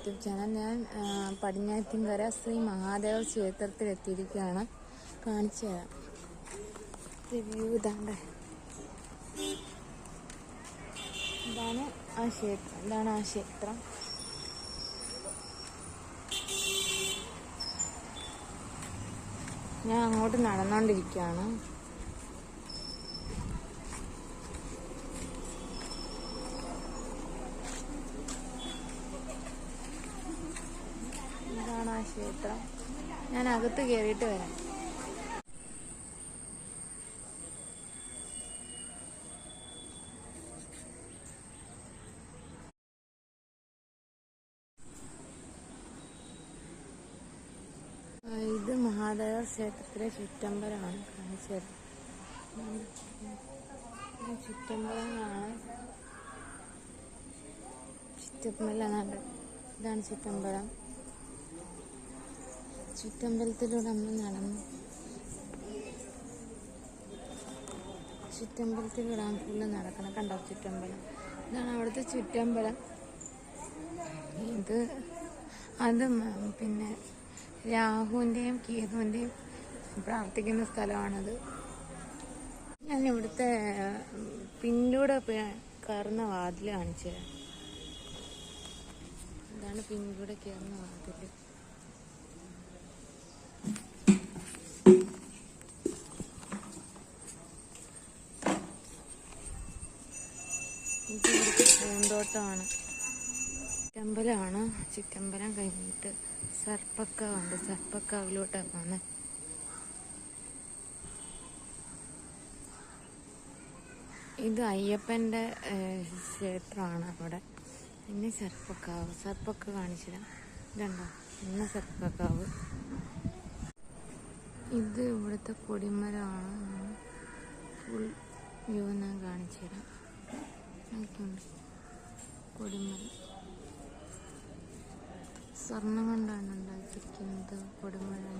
YouTube channel. ഞാൻ പടിഞ്ഞാറ്റിൻകര ശ്രീ മഹാദേവ ക്ഷേത്രത്തിൽ എത്തിയിരിക്കുകയാണ്. കാണിച്ചു തരാം. റിവ്യൂ ഇതാണ് ആ ക്ഷേത്രം. ഞാൻ അങ്ങോട്ട് നടന്നുകൊണ്ടിരിക്കുകയാണ്. ഇതാണ് ആ ക്ഷേത്രം. ഞാൻ അകത്ത് കയറിയിട്ട് വരാം. ഇത് മഹാദേവ ക്ഷേത്രത്തിലെ ചുറ്റമ്പലമാണ്. കാണിച്ചത് ചുറ്റമ്പലമാണ്. ഇതാണ് ചുറ്റമ്പലം. ചുറ്റമ്പലത്തിലൂടെ നമ്മൾ നടന്നു. ചുറ്റമ്പലത്തിലൂടെ ഫുള്ള് നടക്കണം. കണ്ടോ ചുറ്റമ്പലം? ഇതാണ് അവിടുത്തെ ചുറ്റമ്പലം. അത് പിന്നെ രാഹുവിൻ്റെയും കേതുവിൻ്റെയും പ്രാർത്ഥിക്കുന്ന സ്ഥലമാണത്. ഞാൻ ഇവിടുത്തെ പിന്നിലൂടെ കയറുന്ന വാതിൽ കാണിച്ചു തരാം. ഇതാണ് പിന്നിലൂടെ കയറുന്ന വാതിൽ. ഇത് ഇവിടുത്തെ പൂന്തോട്ടമാണ്. ചുറ്റമ്പലമാണ്. ചുറ്റമ്പലം കഴിഞ്ഞിട്ട് സർപ്പക്കാവുണ്ട്. സർപ്പക്കാവിലോട്ടാണ് പോകുന്നത്. ഇത് അയ്യപ്പൻ്റെ ക്ഷേത്രമാണ് അവിടെ. പിന്നെ സർപ്പക്കാവ് കാണിച്ചിടാം. ഇതുണ്ടോ ഇന്ന സർപ്പക്കാവ്. ഇത് ഇവിടുത്തെ കൊടിമരമാണ്. ഫുൾ വ്യൂ ഞാൻ കാണിച്ചുതരാം. കൊടിമരം സ്വർണം കൊണ്ടാണ് ഉണ്ടാക്കിയിരിക്കുന്നത്. കൊടിമരം